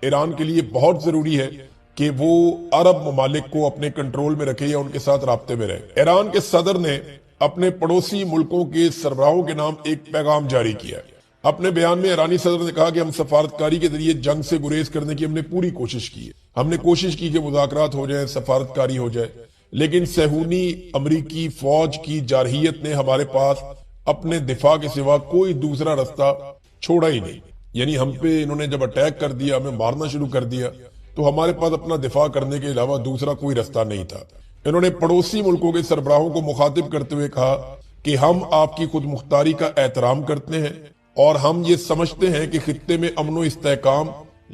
ایران کے لیے بہت ضروری ہے کہ وہ عرب ممالک کو اپنے کنٹرول میں رکھے یا ان کے ساتھ رابطے میں رہے۔ ایران کے صدر نے اپنے پڑوسی ملکوں کے سربراہوں کے نام ایک پیغام جاری کیا ہے۔ اپنے بیان میں ایرانی صدر نے کہا کہ ہم سفارتکاری کے ذریعے جنگ سے گریز کرنے کی ہم نے پوری کوشش کی ہے۔ ہم نے کوشش کی کہ مذاکرات ہو جائیں، سفارتکاری ہو جائے، لیکن صہیونی امریکی فوج کی جارحیت نے ہمارے پاس اپنے دفاع کے سوا کوئی دوسرا رستہ چھوڑا ہی نہیں۔ یعنی ہم پہ انہوں نے جب اٹیک کر دیا، ہمیں مارنا شروع کر دیا، تو ہمارے پاس اپنا دفاع کرنے کے علاوہ دوسرا کوئی رستہ نہیں تھا۔ انہوں نے پڑوسی ملکوں کے سربراہوں کو مخاطب کرتے ہوئے کہا کہ ہم آپ کی خود مختاری کا احترام کرتے ہیں اور ہم یہ سمجھتے ہیں کہ خطے میں امن و استحکام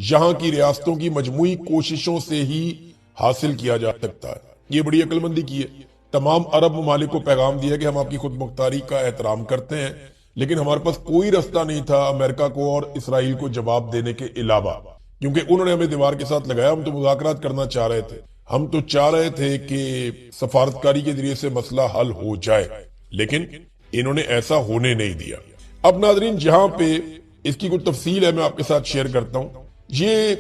یہاں کی ریاستوں کی مجموعی کوششوں سے ہی حاصل کیا جا سکتا ہے۔ یہ بڑی عقل مندی کی ہے۔ تمام عرب ممالک کو پیغام دیا کہ ہم آپ کی خود مختاری کا احترام کرتے ہیں، لیکن ہمارے پاس کوئی رستہ نہیں تھا امریکہ کو اور اسرائیل کو جواب دینے کے علاوہ، کیونکہ انہوں نے ہمیں دیوار کے ساتھ لگایا۔ ہم تو مذاکرات کرنا چاہ رہے تھے، ہم تو چاہ رہے تھے کہ سفارتکاری کے ذریعے سے مسئلہ حل ہو جائے، لیکن انہوں نے ایسا ہونے نہیں دیا۔ اب ناظرین، جہاں پہ اس کی کوئی تفصیل ہے میں آپ کے ساتھ شیئر کرتا ہوں۔ یہ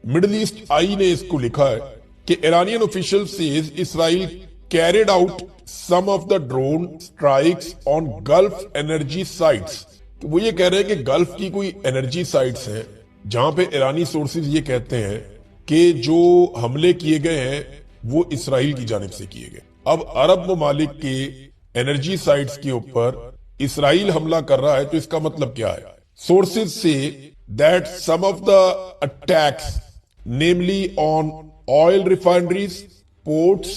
مڈل ایسٹ آئی نے اس کو لکھا ہے کہ Iranian official says Israel carried out some of the drone strikes on Gulf energy sites۔ وہ یہ کہہ رہے ہیں کہ گلف کی کوئی انرجی سائٹس ہیں جہاں پہ ایرانی سورسز یہ کہتے ہیں کہ جو حملے کیے گئے ہیں وہ اسرائیل کی جانب سے کیے گئے۔ اب عرب ممالک کے انرجی سائٹس کے اوپر اسرائیل حملہ کر رہا ہے تو اس کا مطلب کیا ہے؟ سورسز سے that some of the attacks, namely on oil refineries, ports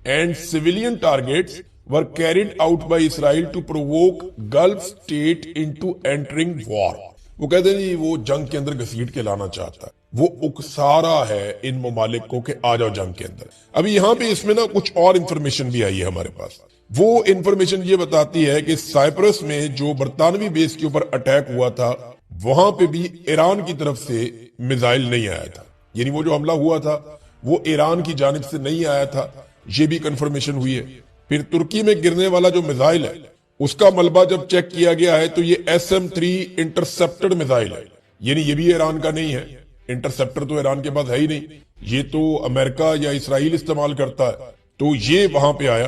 and civilian targets, were carried out by Israel to provoke Gulf state into entering war۔ وہ کہتے ہیں جی وہ جنگ کے اندر گھسیٹ کے لانا چاہتا ہے، وہ اکسا رہا ہے ان ممالک کو کہ آ جاؤ جنگ کے اندر۔ ابھی یہاں پہ اس میں نا کچھ اور انفارمیشن بھی آئی ہے ہمارے پاس۔ وہ انفارمیشن یہ بتاتی ہے کہ سائپرس میں جو برطانوی بیس کے اوپر اٹیک ہوا تھا وہاں پہ بھی ایران کی طرف سے میزائل نہیں آیا تھا، یعنی وہ جو حملہ ہوا تھا وہ ایران کی جانب سے نہیں آیا تھا، یہ بھی کنفرمیشن ہوئی ہے۔ پھر ترکی میں گرنے والا جو میزائل ہے اس کا ملبہ جب چیک کیا گیا ہے تو یہ SM-3 انٹرسپٹر میزائل ہے، یعنی یہ بھی ایران کا نہیں ہے۔ انٹرسپٹر تو ایران کے پاس ہے ہی نہیں، یہ تو امریکہ یا اسرائیل استعمال کرتا ہے، تو یہ وہاں پہ آیا۔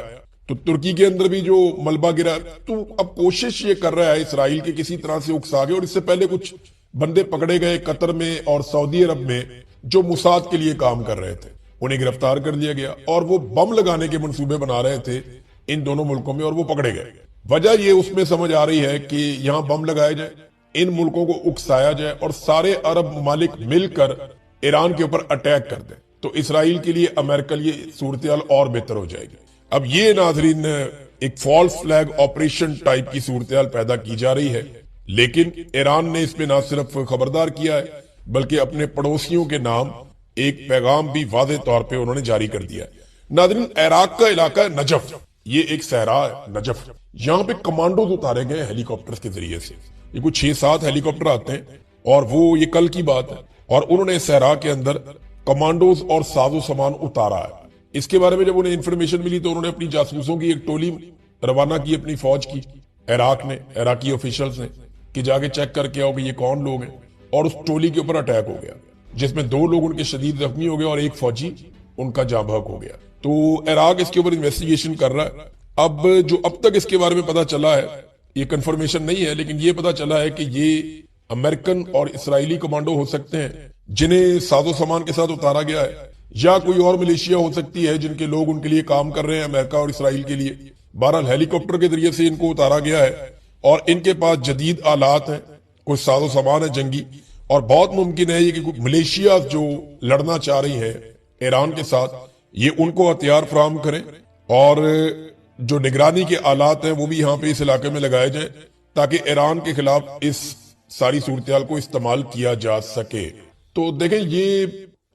تو ترکی کے اندر بھی جو ملبہ گرا، تو اب کوشش یہ کر رہا ہے اسرائیل کے کسی طرح سے اکسا گئے، اور اس سے پہلے کچھ بندے پکڑے گئے قطر میں اور سعودی عرب میں جو موساد کے لیے کام کر رہے تھے، انہیں گرفتار کر لیا گیا اور وہ بم لگانے کے منصوبے بنا رہے تھے ان دونوں ملکوں میں، اور وہ پکڑے گئے۔ وجہ یہ اس میں سمجھ آ رہی ہے کہ یہاں بم لگائے جائے، ان ملکوں کو اکسایا جائے اور سارے عرب ممالک مل کر ایران کے اوپر اٹیک کر دیں، تو اسرائیل کے لیے امریکہ لیے صورتحال اور بہتر ہو جائے گی۔ اب یہ ناظرین ایک فالس فلیگ آپریشن ٹائپ کی صورتحال پیدا کی جا رہی ہے، لیکن ایران نے اس پہ نہ صرف خبردار کیا ہے بلکہ اپنے پڑوسیوں کے نام ایک پیغام بھی واضح طور پہ انہوں نے جاری کر دیا ہے۔ ناظرین، عراق کا علاقہ ہے نجف، یہ ایک صحرا ہے نجف، یہاں پہ کمانڈوز اتارے گئے ہیلی کاپٹر کے ذریعے سے۔ یہ کچھ 6-7 ہیلی کاپٹر آتے ہیں اور وہ یہ کل کی بات ہے، اور انہوں نے صحرا کے اندر کمانڈوز اور ساز و سامان اتارا ہے۔ اس کے بارے میں جب انہیں انفارمیشن ملی تو انہوں نے اپنی جاسوسوں کی ایک ٹولی روانہ کی اپنی فوج کی، عراق نے، عراقی آفیشلز نے، کہ جا کے چیک کر کے آؤ کہ یہ کون لوگ ہیں، اور اس ٹولی کے اوپر اٹیک ہو گیا جس میں 2 لوگ ان کے شدید زخمی ہو گئے اور ایک فوجی ان کا جاں بحق ہو گیا۔ تو عراق اس کے اوپر انویسٹیگیشن کر رہا ہے۔ اب جو اب تک اس کے بارے میں پتا چلا ہے، یہ کنفرمیشن نہیں ہے لیکن یہ پتا چلا ہے کہ یہ امریکن اور اسرائیلی کمانڈو ہو سکتے ہیں جنہیں ساز و سامان کے ساتھ اتارا گیا ہے، یا کوئی اور ملیشیا ہو سکتی ہے جن کے لوگ ان کے لیے کام کر رہے ہیں امریکہ اور اسرائیل کے لیے۔ بہرحال ہیلی کاپٹر کے ذریعے سے ان کو اتارا گیا ہے اور ان کے پاس جدید آلات ہیں، کوئی ساز و سامان ہے جنگی، اور بہت ممکن ہے یہ کہ ملیشیا جو لڑنا چاہ رہی ہیں ایران کے ساتھ، یہ ان کو ہتھیار فراہم کریں اور جو نگرانی کے آلات ہیں وہ بھی یہاں پہ اس علاقے میں لگائے جائیں تاکہ ایران کے خلاف اس ساری صورتحال کو استعمال کیا جا سکے۔ تو دیکھیں، یہ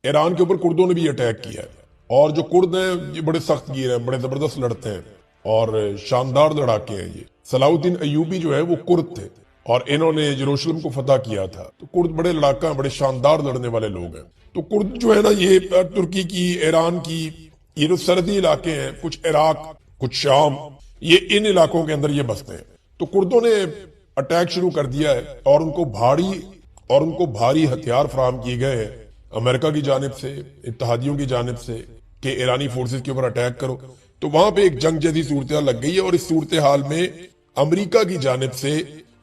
ایران کے اوپر کردوں نے بھی اٹیک کیا ہے، اور جو کرد ہیں یہ بڑے سخت گیر ہیں، بڑے زبردست لڑتے ہیں اور شاندار لڑاکے ہیں۔ یہ صلاح الدین ایوبی جو ہے وہ کرد تھے اور انہوں نے یروشلم کو فتح کیا تھا۔ تو کرد بڑے لڑاکا ہیں، بڑے شاندار لڑنے والے لوگ ہیں۔ تو کرد جو ہے نا، یہ ترکی کی، ایران کی، یہ جو سرحدی علاقے ہیں، کچھ عراق، کچھ شام، یہ ان علاقوں کے اندر یہ بستے ہیں۔ تو کردوں نے اٹیک شروع کر دیا ہے اور ان کو بھاری ہتھیار فراہم کیے گئے ہیں امریکہ کی جانب سے، اتحادیوں کی جانب سے کہ ایرانی فورسز کے اوپر اٹیک کرو، تو وہاں پہ ایک جنگ جیسی صورتحال لگ گئی ہے، اور اس صورتحال میں امریکہ کی جانب سے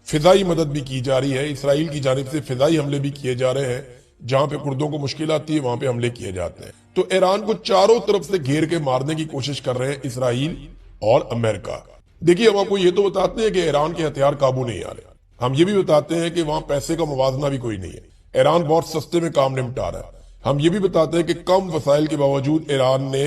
فضائی مدد بھی کی جا رہی ہے، اسرائیل کی جانب سے فضائی حملے بھی کیے جا رہے ہیں، جہاں پہ کردوں کو مشکل آتی ہے وہاں پہ حملے کیے جاتے ہیں۔ تو ایران کو چاروں طرف سے گھیر کے مارنے کی کوشش کر رہے ہیں اسرائیل اور امریکہ۔ دیکھیے ہم آپ کو یہ تو بتاتے ہیں کہ ایران کے ہتھیار قابو نہیں آ رہے، ہم یہ بھی بتاتے ہیں کہ وہاں پیسے کا موازنہ بھی کوئی نہیں ہے، ایران بہت سستے میں کام نمٹا رہا ہے۔ ہم یہ بھی بتاتے ہیں کہ کم وسائل کے باوجود ایران نے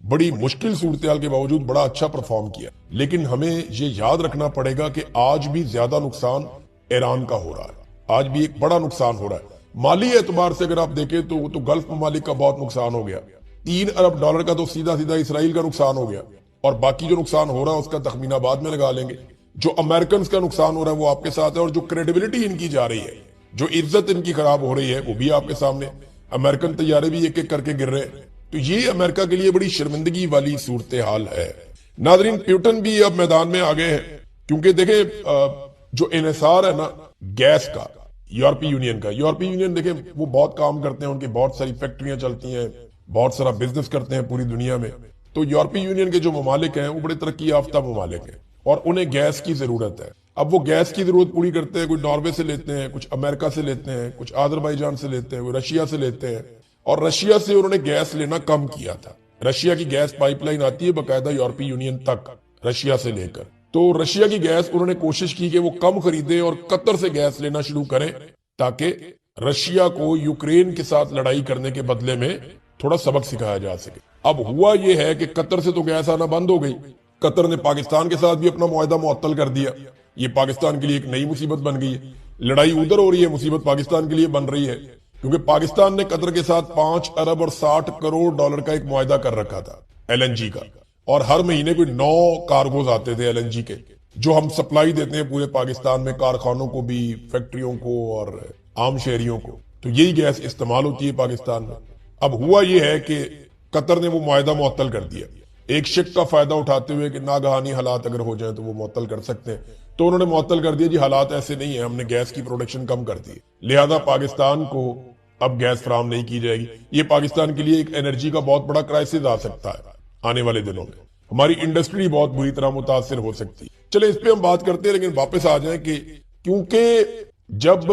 بڑی مشکل صورتحال کے باوجود بڑا اچھا پرفارم کیا، لیکن ہمیں یہ یاد رکھنا پڑے گا کہ آج بھی زیادہ نقصان ایران کا ہو رہا ہے، آج بھی ایک بڑا نقصان ہو رہا ہے۔ مالی اعتبار سے اگر آپ دیکھیں تو گلف ممالک کا بہت نقصان ہو گیا، $3 ارب کا تو سیدھا سیدھا اسرائیل کا نقصان ہو گیا، اور باقی جو نقصان ہو رہا ہے اس کا تخمینہ بعد میں لگا لیں گے۔ جو امریکنز کا نقصان ہو رہا ہے وہ آپ کے ساتھ ہے، اور جو کریڈیبلٹی ان کی جا رہی ہے، جو عزت ان کی خراب ہو رہی ہے وہ بھی آپ کے سامنے، امریکن طیارے بھی ایک ایک کر کے گر رہے ہیں۔ تو یہ امریکہ کے لیے بڑی شرمندگی والی صورتحال ہے۔ ناظرین، پیوٹن بھی اب میدان میں آگئے ہیں، کیونکہ دیکھیں جو انحصار ہے نا گیس کا یورپی یونین کا، یورپی یونین دیکھیں وہ بہت کام کرتے ہیں، ان کی بہت ساری فیکٹریاں چلتی ہیں، بہت سارا بزنس کرتے ہیں پوری دنیا میں۔ تو یورپی یونین کے جو ممالک ہیں وہ بڑے ترقی یافتہ ممالک ہیں، اور انہیں گیس کی ضرورت ہے۔ اب وہ گیس کی ضرورت پوری کرتے ہیں، کچھ ناروے سے لیتے ہیں، کچھ امریکہ سے لیتے ہیں، کچھ آذربائیجان سے لیتے ہیں، وہ رشیا سے لیتے ہیں، اور رشیا سے انہوں نے گیس لینا کم کیا تھا۔ رشیا کی گیس پائپ لائن آتی ہے باقاعدہ یورپی یونین تک رشیا سے لے کر، تو رشیا کی گیس انہوں نے کوشش کی کہ وہ کم خریدیں اور قطر سے گیس لینا شروع کریں، تاکہ رشیا کو یوکرین کے ساتھ لڑائی کرنے کے بدلے میں تھوڑا سبق سکھایا جا سکے۔ اب ہوا یہ ہے کہ قطر سے تو گیس آنا بند ہو گئی، قطر نے پاکستان کے ساتھ بھی اپنا معاہدہ معطل کر دیا، یہ پاکستان کے لیے ایک نئی مصیبت بن گئی ہے۔ لڑائی ادھر ہو رہی ہے، مصیبت پاکستان کے لیے بن رہی ہے، کیونکہ پاکستان نے قطر کے ساتھ $5 ارب اور 60 کروڑ کا ایک معاہدہ کر رکھا تھا ایل این جی کا، اور ہر مہینے کوئی 9 کارگوز آتے تھے ایل این جی کے، جو ہم سپلائی دیتے ہیں پورے پاکستان میں، کارخانوں کو بھی، فیکٹریوں کو اور عام شہریوں کو، تو یہی گیس استعمال ہوتی ہے پاکستان میں۔ اب ہوا یہ ہے کہ قطر نے وہ معاہدہ معطل کر دیا، ایک شک کا فائدہ اٹھاتے ہوئے کہ ناگہانی حالات اگر ہو جائیں تو وہ معطل کر سکتے ہیں، تو انہوں نے معطل کر دیا، جی حالات ایسے نہیں ہیں، ہم نے گیس کی پروڈکشن کم کر دی، لہذا پاکستان کو اب گیس فراہم نہیں کی جائے گی۔ یہ پاکستان کے لیے ایک انرجی کا بہت بڑا کرائسس آ سکتا ہے آنے والے دنوں میں، ہماری انڈسٹری بہت بری طرح متاثر ہو سکتی ہے۔ چلے اس پہ ہم بات کرتے ہیں، لیکن واپس آ جائیں کہ کیونکہ جب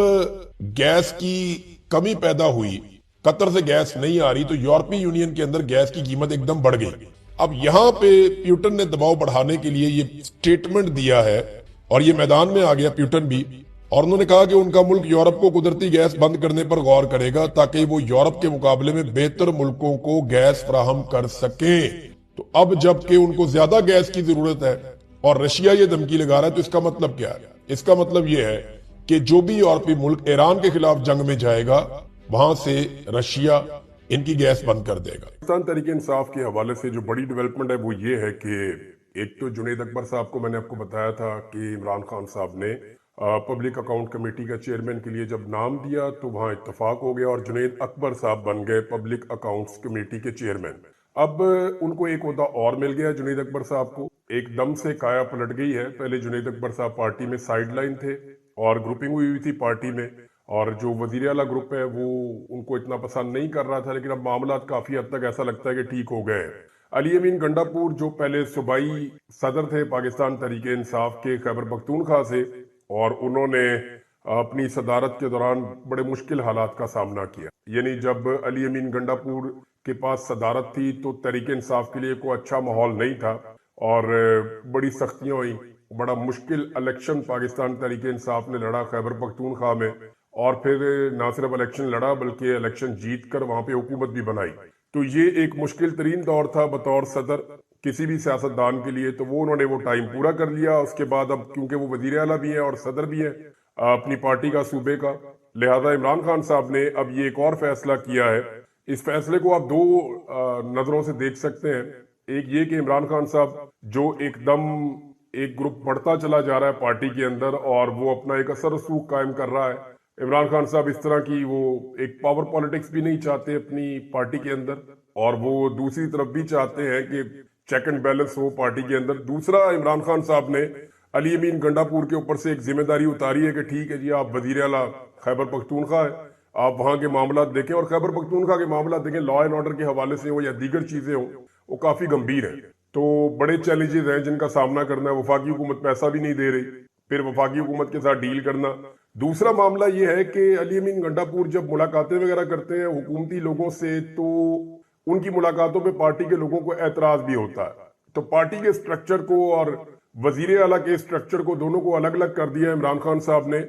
گیس کی کمی پیدا ہوئی، قطر سے گیس نہیں آ رہی، تو یورپی یونین کے اندر گیس کی قیمت ایک دم بڑھ گئی۔ اب یہاں پہ پیوٹن نے دباؤ بڑھانے کے لیے یہ سٹیٹمنٹ دیا ہے، اور یہ میدان میں آ گیا پیوٹن بھی، اور انہوں نے کہا کہ ان کا ملک یورپ کو قدرتی گیس بند کرنے پر غور کرے گا، تاکہ وہ یورپ کے مقابلے میں بہتر ملکوں کو گیس فراہم کر سکیں۔ تو اب جب کہ ان کو زیادہ گیس کی ضرورت ہے اور رشیا یہ دھمکی لگا رہا ہے، تو اس کا مطلب کیا ہے؟ اس کا مطلب یہ ہے کہ جو بھی یورپی ملک ایران کے خلاف جنگ میں جائے گا، وہاں سے رشیا ان کی گیس بند کر دے گا۔ پاکستان تحریک انصاف کے حوالے سے جو بڑی ڈیولپمنٹ ہے وہ یہ ہے کہ ایک تو جنید اکبر صاحب کو میں نے آپ کو بتایا تھا کہ عمران خان صاحب نے پبلک اکاؤنٹ کمیٹی کا چیئرمین کے لیے جب نام دیا تو وہاں اتفاق ہو گیا، اور جنید اکبر صاحب بن گئے پبلک اکاؤنٹس کمیٹی کے چیئرمین۔ اب ان کو ایک عہدہ اور مل گیا جنید اکبر صاحب کو، ایک دم سے کایا پلٹ گئی ہے۔ پہلے جنید اکبر صاحب پارٹی میں سائیڈ لائن تھے اور گروپنگ ہوئی تھی پارٹی میں، اور جو وزیر اعلیٰ گروپ ہے وہ ان کو اتنا پسند نہیں کر رہا تھا، لیکن اب معاملات کافی حد تک ایسا لگتا ہے کہ ٹھیک ہو گئے۔ علی امین گنڈاپور جو پہلے صوبائی صدر تھے پاکستان تحریک انصاف کے خیبر پختونخوا سے، اور انہوں نے اپنی صدارت کے دوران بڑے مشکل حالات کا سامنا کیا، یعنی جب علی امین گنڈاپور کے پاس صدارت تھی تو تحریک انصاف کے لیے کوئی اچھا ماحول نہیں تھا، اور بڑی سختیاں ہوئی، بڑا مشکل الیکشن پاکستان تحریک انصاف نے لڑا خیبر پختونخوا میں، اور پھر نہ صرف الیکشن لڑا بلکہ الیکشن جیت کر وہاں پہ حکومت بھی بنائی۔ تو یہ ایک مشکل ترین دور تھا بطور صدر کسی بھی سیاستدان کے لیے، تو وہ انہوں نے وہ ٹائم پورا کر لیا۔ اس کے بعد اب کیونکہ وہ وزیر اعلیٰ بھی ہیں اور صدر بھی ہیں اپنی پارٹی کا، صوبے کا، لہذا عمران خان صاحب نے اب یہ ایک اور فیصلہ کیا ہے۔ اس فیصلے کو آپ دو نظروں سے دیکھ سکتے ہیں۔ ایک یہ کہ عمران خان صاحب جو ایک دم ایک گروپ بڑھتا چلا جا رہا ہے پارٹی کے اندر، اور وہ اپنا ایک اثر رسوخ قائم کر رہا ہے۔ عمران خان صاحب اس طرح کی وہ ایک پاور پالیٹکس بھی نہیں چاہتے اپنی پارٹی کے اندر، اور وہ دوسری طرف بھی چاہتے ہیں کہ check and balance who party کے اندر۔ دوسرا، عمران خان صاحب نے علی امین گنڈاپور کے اوپر سے ایک ذمہ داری اتاری ہے کہ ٹھیک ہے جی، آپ وزیر اعلیٰ خیبر پختونخوا ہے، آپ وہاں کے معاملات دیکھیں اور خیبر پختونخوا کے معاملات دیکھیں، لا اینڈ آرڈر کے حوالے سے ہو یا دیگر چیزیں ہوں، وہ کافی گمبھیر ہیں۔ تو بڑے چیلنجز ہیں جن کا سامنا کرنا ہے۔ وفاقی حکومت پیسہ بھی نہیں دے رہی، پھر وفاقی حکومت کے ساتھ ڈیل کرنا۔ دوسرا معاملہ یہ ہے کہ علی امین گنڈا پور جب ملاقاتیں وغیرہ کرتے ہیں حکومتی لوگوں سے، تو ان کی ملاقاتوں پہ پارٹی کے لوگوں کو اعتراض بھی ہوتا ہے۔ تو پارٹی کے سٹرکچر کو اور وزیر اعلیٰ کے سٹرکچر کو دونوں کو الگ الگ کر دیا عمران خان صاحب نے۔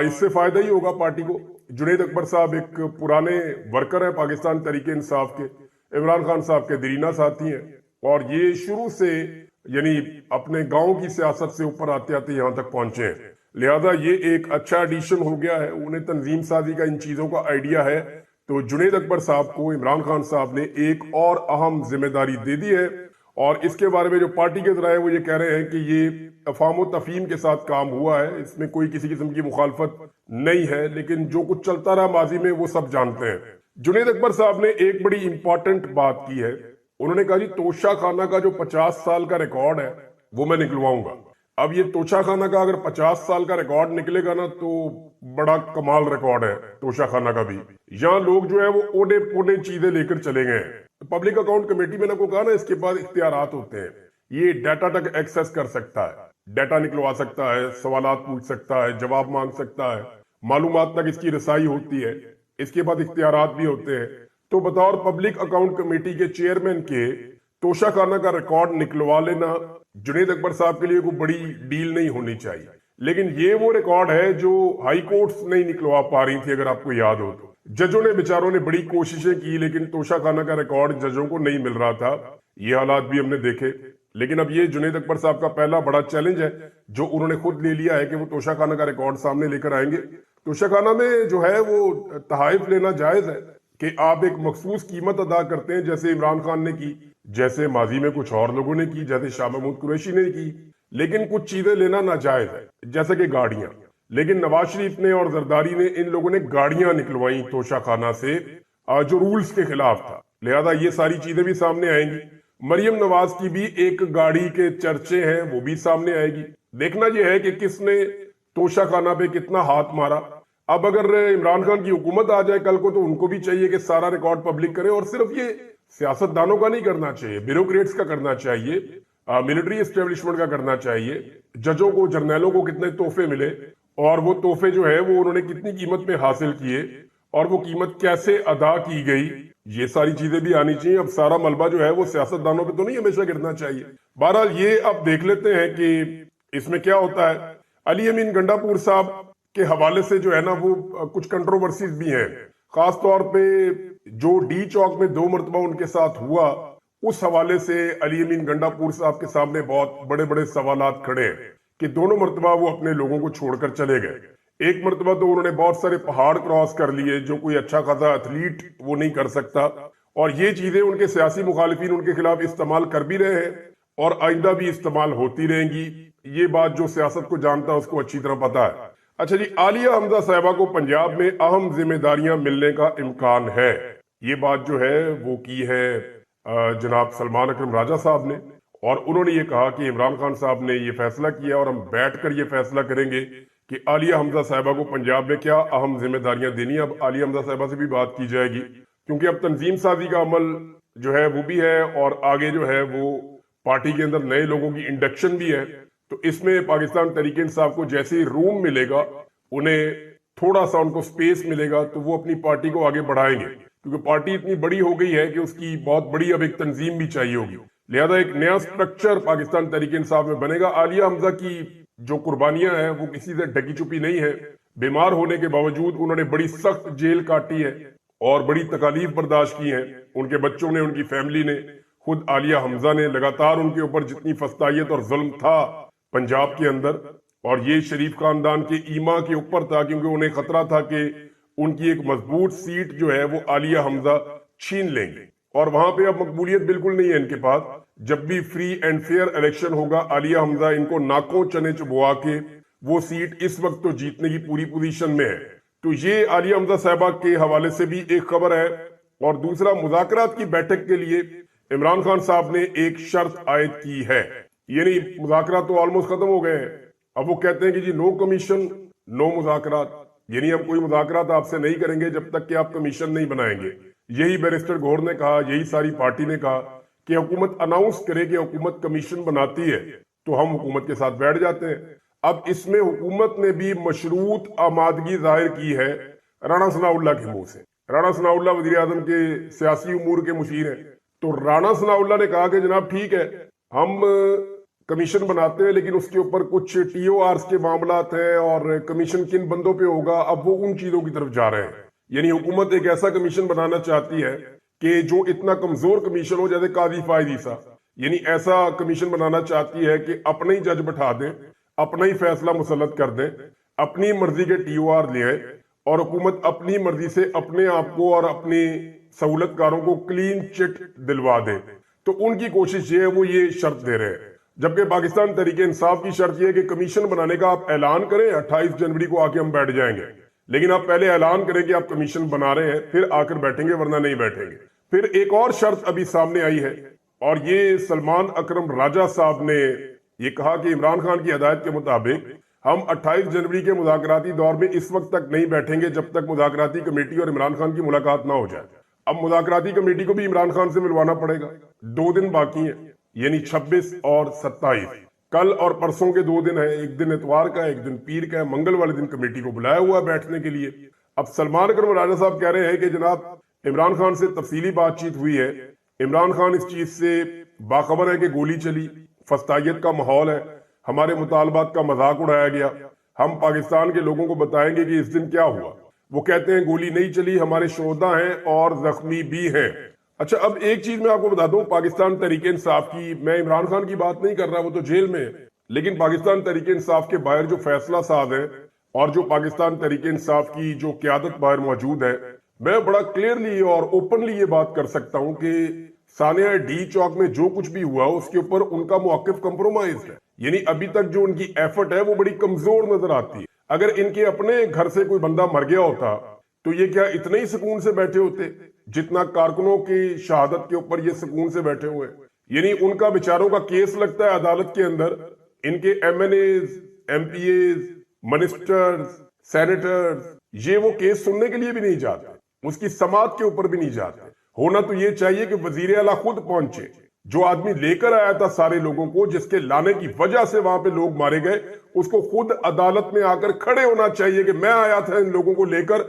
اس سے فائدہ ہی ہوگا پارٹی کو۔ جنید اکبر صاحب ایک پرانے ورکر ہیں پاکستان تحریک انصاف کے، عمران خان صاحب کے دیرینہ ساتھی ہیں، اور یہ شروع سے یعنی اپنے گاؤں کی سیاست سے اوپر آتے آتے یہاں تک پہنچے ہیں، لہذا یہ ایک اچھا ایڈیشن ہو گیا ہے۔ انہیں تنظیم سازی کا ان چیزوں کا آئیڈیا ہے، تو جنید اکبر صاحب کو عمران خان صاحب نے ایک اور اہم ذمہ داری دے دی ہے، اور اس کے بارے میں جو پارٹی کے ذرائع وہ یہ کہہ رہے ہیں کہ یہ افہام و تفہیم کے ساتھ کام ہوا ہے، اس میں کوئی کسی قسم کی مخالفت نہیں ہے، لیکن جو کچھ چلتا رہا ماضی میں وہ سب جانتے ہیں۔ جنید اکبر صاحب نے ایک بڑی امپورٹنٹ بات کی ہے، انہوں نے کہا جی توشہ خانہ کا جو 50 سال کا ریکارڈ ہے وہ میں نکلواؤں گا۔ اب یہ توشہ خانہ کا اگر 50 سال کا ریکارڈ نکلے گا نا تو بڑا کمال ریکارڈ ہے توشہ خانہ کا بھی۔ یہاں لوگ جو ہے وہ اونے پونے چیزیں لے کر چلے گئے ہیں۔ پبلک اکاؤنٹ کمیٹی میں نے کو کہا نا، اس کے بعد اختیارات ہوتے ہیں، یہ ڈیٹا تک ایکسس کر سکتا ہے، ڈیٹا نکلوا سکتا ہے، سوالات پوچھ سکتا ہے، جواب مانگ سکتا ہے، معلومات تک اس کی رسائی ہوتی ہے، اس کے بعد اختیارات بھی ہوتے ہیں۔ تو بطور پبلک اکاؤنٹ کمیٹی کے چیئرمین کے توشہ خانہ کا ریکارڈ نکلوا لینا جنید اکبر صاحب کے لیے کوئی بڑی ڈیل نہیں ہونی چاہیے، لیکن یہ وہ ریکارڈ ہے جو ہائی کورٹس نہیں نکلوا پا رہی تھی، اگر آپ کو یاد ہو تو۔ ججوں نے بیچاروں نے بڑی کوششیں کی، لیکن توشہ خانہ کا ریکارڈ ججوں کو نہیں مل رہا تھا۔ یہ حالات بھی ہم نے دیکھے، لیکن اب یہ جنید اکبر صاحب کا پہلا بڑا چیلنج ہے جو انہوں نے خود لے لیا ہے کہ وہ توشہ خانہ کا ریکارڈ سامنے لے کر آئیں گے۔ توشہ خانہ میں جو ہے وہ تحائف لینا جائز ہے کہ آپ ایک مخصوص قیمت ادا کرتے ہیں، جیسے عمران خان نے کی، جیسے ماضی میں کچھ اور لوگوں نے کی، جیسے شاہ محمود قریشی نے کی، لیکن کچھ چیزیں لینا ناجائز ہے، جیسے کہ گاڑیاں۔ لیکن نواز شریف نے اور زرداری نے، ان لوگوں نے گاڑیاں نکلوائیں توشہ خانہ سے جو رولز کے خلاف تھا، لہذا یہ ساری چیزیں بھی سامنے آئیں گی۔ مریم نواز کی بھی ایک گاڑی کے چرچے ہیں، وہ بھی سامنے آئے گی۔ دیکھنا یہ ہے کہ کس نے توشہ خانہ پہ کتنا ہاتھ مارا۔ اب اگر عمران خان کی حکومت آ جائے کل کو تو ان کو بھی چاہیے کہ سارا ریکارڈ پبلک کرے، اور صرف یہ سیاست دانوں کا نہیں کرنا چاہیے، بیوروکریٹس کا کرنا چاہیے، ملٹری اسٹیبلشمنٹ کا کرنا چاہیے، ججوں کو، جرنیلوں کو کتنے تحفے ملے، اور وہ تحفے جو ہے وہ انہوں نے کتنی قیمت میں حاصل کیے، اور وہ قیمت کیسے ادا کی گئی، یہ ساری چیزیں بھی آنی چاہیے۔ اب سارا ملبہ جو ہے وہ سیاست دانوں پہ تو نہیں ہمیشہ گرنا چاہیے۔ بہرحال یہ اب دیکھ لیتے ہیں کہ اس میں کیا ہوتا ہے۔ علی امین گنڈا پور صاحب کے حوالے سے جو ہے نا وہ کچھ کنٹروورسیز بھی ہیں، خاص طور پہ جو ڈی چوک میں 2 مرتبہ ان کے ساتھ ہوا، اس حوالے سے علی امین گنڈا پور صاحب کے سامنے بہت بڑے بڑے سوالات کھڑے ہیں کہ دونوں مرتبہ وہ اپنے لوگوں کو چھوڑ کر چلے گئے۔ ایک مرتبہ تو انہوں نے بہت سارے پہاڑ کراس کر لیے جو کوئی اچھا خاصا ایتھلیٹ وہ نہیں کر سکتا، اور یہ چیزیں ان کے سیاسی مخالفین ان کے خلاف استعمال کر بھی رہے ہیں اور آئندہ بھی استعمال ہوتی رہیں گی۔ یہ بات جو سیاست کو جانتا ہے اس کو اچھی طرح پتا ہے۔ اچھا جی، عالیہ حمزہ صاحبہ کو پنجاب میں اہم ذمہ داریاں ملنے کا امکان ہے، یہ بات جو ہے وہ کی ہے جناب سلمان اکرم راجہ صاحب نے، اور انہوں نے یہ کہا کہ عمران خان صاحب نے یہ فیصلہ کیا اور ہم بیٹھ کر یہ فیصلہ کریں گے کہ عالیہ حمزہ صاحبہ کو پنجاب میں کیا اہم ذمہ داریاں دینی ہیں۔ اب عالیہ حمزہ صاحبہ سے بھی بات کی جائے گی، کیونکہ اب تنظیم سازی کا عمل جو ہے وہ بھی ہے، اور آگے جو ہے وہ پارٹی کے اندر نئے لوگوں کی انڈکشن بھی ہے۔ تو اس میں پاکستان تحریک انصاف کو جیسے ہی روم ملے گا، انہیں تھوڑا سا ان کو سپیس ملے گا، تو وہ اپنی پارٹی کو آگے بڑھائیں گے، کیونکہ پارٹی اتنی بڑی ہو گئی ہے کہ اس کی بہت بڑی اب ایک تنظیم بھی چاہیے ہوگی، لہذا ایک نیا سٹرکچر پاکستان تحریک انصاف میں بنے گا۔ عالیہ حمزہ کی جو قربانیاں ہیں وہ کسی سے ڈھکی چھپی نہیں ہے، بیمار ہونے کے باوجود انہوں نے بڑی سخت جیل کاٹی ہے اور بڑی تکالیف برداشت کی ہیں، ان کے بچوں نے، ان کی فیملی نے، خود عالیہ حمزہ نے، لگاتار ان کے اوپر جتنی فسطائیت اور ظلم تھا پنجاب کے اندر، اور یہ شریف خاندان کے ایما کے اوپر تھا، کیونکہ انہیں خطرہ تھا کہ ان کی ایک مضبوط سیٹ جو ہے وہ عالیہ حمزہ چھین لیں گے، اور وہاں پہ اب مقبولیت بالکل نہیں ہے ان کے پاس۔ جب بھی فری اینڈ فیئر الیکشن ہوگا، عالیہ حمزہ ان کو ناکوں چنے چبوا کے وہ سیٹ اس وقت تو جیتنے کی پوری پوزیشن میں ہے۔ تو یہ عالیہ حمزہ صاحبہ کے حوالے سے بھی ایک خبر ہے۔ اور دوسرا، مذاکرات کی بیٹھک کے لیے عمران خان صاحب نے ایک شرط عائد کی ہے، یعنی مذاکرات تو آلموسٹ ختم ہو گئے ہیں، اب وہ کہتے ہیں کہ جی نو کمیشن، نو مذاکرات۔ یعنی ہم کوئی مذاکرات آپ سے نہیں کریں گے جب تک کہ آپ کمیشن نہیں بنائیں گے. یہی بیرسٹر گور نے کہا, یہی ساری پارٹی نے کہا کہ حکومت اناؤنس کرے کہ حکومت کمیشن بناتی ہے تو ہم حکومت کے ساتھ بیٹھ جاتے ہیں. اب اس میں حکومت نے بھی مشروط آمادگی ظاہر کی ہے رانا ثناء اللہ کے منہ سے. رانا ثناء اللہ وزیر اعظم کے سیاسی امور کے مشیر ہیں, تو رانا ثناء اللہ نے کہا کہ جناب ٹھیک ہے ہم کمیشن بناتے ہیں لیکن اس کے اوپر کچھ ٹی او آرز کے معاملات ہیں اور کمیشن کن بندوں پہ ہوگا. اب وہ ان چیزوں کی طرف جا رہے ہیں. یعنی حکومت ایک ایسا کمیشن بنانا چاہتی ہے کہ جو اتنا کمزور کمیشن ہو جیسے قاضی فائز عیسیٰ, یعنی ایسا کمیشن بنانا چاہتی ہے کہ اپنے ہی جج بٹھا دیں, اپنا ہی فیصلہ مسلط کر دیں, اپنی مرضی کے ٹی او آر لے آئے اور حکومت اپنی مرضی سے اپنے آپ کو اور اپنی سہولت کاروں کو کلین چٹ دلوا دے. تو ان کی کوشش یہ ہے, وہ یہ شرط دے رہے ہیں. جبکہ پاکستان تحریک انصاف کی شرط یہ ہے کہ کمیشن بنانے کا آپ اعلان کریں, 28 جنوری کو آ کے ہم بیٹھ جائیں گے, لیکن آپ پہلے اعلان کریں کہ آپ کمیشن بنا رہے ہیں پھر آ کر بیٹھیں گے, ورنہ نہیں بیٹھیں گے. پھر ایک اور شرط ابھی سامنے آئی ہے اور یہ سلمان اکرم راجہ صاحب نے یہ کہا کہ عمران خان کی ہدایت کے مطابق ہم 28 جنوری کے مذاکراتی دور میں اس وقت تک نہیں بیٹھیں گے جب تک مذاکراتی کمیٹی اور عمران خان کی ملاقات نہ ہو جائے. اب مذاکراتی کمیٹی کو بھی عمران خان سے ملوانا پڑے گا. 2 دن باقی ہیں, یعنی 26 اور 27, کل اور پرسوں کے 2 دن ہیں. ایک دن اتوار کا, ایک دن پیر کا ہے. منگل والے دن کمیٹی کو بلایا ہوا بیٹھنے کے لیے. اب سلمان اکرم راجہ صاحب کہہ رہے ہیں کہ جناب عمران خان سے تفصیلی بات چیت ہوئی ہے, عمران خان اس چیز سے باخبر ہے کہ گولی چلی, فسطائیت کا ماحول ہے, ہمارے مطالبات کا مذاق اڑایا گیا, ہم پاکستان کے لوگوں کو بتائیں گے کہ اس دن کیا ہوا. وہ کہتے ہیں گولی نہیں چلی, ہمارے شہداء ہیں اور زخمی بھی ہیں. اچھا اب ایک چیز میں آپ کو بتا دوں, پاکستان تحریک انصاف کی, میں عمران خان کی بات نہیں کر رہا, وہ تو جیل میں ہے, لیکن پاکستان تحریک انصاف کے باہر جو فیصلہ ساز ہیں اور جو پاکستان تحریک انصاف کی جو قیادت باہر موجود ہے, میں بڑا کلیئرلی اور اوپنلی یہ بات کر سکتا ہوں کہ سانحہ ڈی چوک میں جو کچھ بھی ہوا اس کے اوپر ان کا موقف کمپرومائز ہے. یعنی ابھی تک جو ان کی ایفرٹ ہے وہ بڑی کمزور نظر آتی ہے. اگر ان کے اپنے گھر سے کوئی بندہ مر گیا ہوتا تو یہ کیا اتنے ہی سکون سے بیٹھے ہوتے جتنا کارکنوں کی شہادت کے اوپر یہ سکون سے بیٹھے ہوئے. یعنی ان کا بیچاروں کا کیس لگتا ہے عدالت کے اندر, ان کے MNAs, MPAs, ministers, senators, یہ وہ کیس سننے کے لیے بھی نہیں جاتے, اس کی سماعت کے اوپر بھی نہیں جاتے. ہونا تو یہ چاہیے کہ وزیر اعلیٰ خود پہنچے, جو آدمی لے کر آیا تھا سارے لوگوں کو, جس کے لانے کی وجہ سے وہاں پہ لوگ مارے گئے, اس کو خود عدالت میں آ کر کھڑے ہونا چاہیے کہ میں آیا تھا ان لوگوں کو لے کر,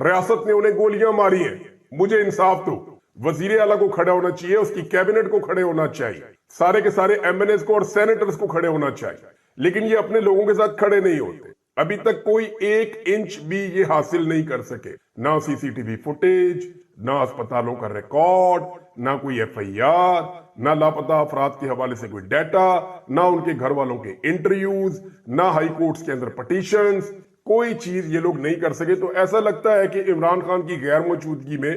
ریاست نے انہیں گولیاں ماری ہیں, مجھے انصاف دو. وزیر اعلیٰ کو کھڑا ہونا چاہیے, اس کی کیبنٹ کو کھڑے ہونا چاہیے, سارے کے سارے ایم این ایز کو اور سینیٹرز کو کھڑے ہونا چاہیے. لیکن یہ اپنے لوگوں کے ساتھ کھڑے نہیں ہوتے. ابھی تک کوئی 1 انچ بھی یہ حاصل نہیں کر سکے, نہ سی سی ٹی وی فوٹیج, نہ اسپتالوں کا ریکارڈ, نہ کوئی ایف آئی آر, نہ لاپتہ افراد کے حوالے سے کوئی ڈیٹا, نہ ان کے گھر والوں کے انٹرویوز, نہ ہائی کورٹس کے اندر پٹیشنز, کوئی چیز یہ لوگ نہیں کر سکے. تو ایسا لگتا ہے کہ عمران خان کی غیر موجودگی میں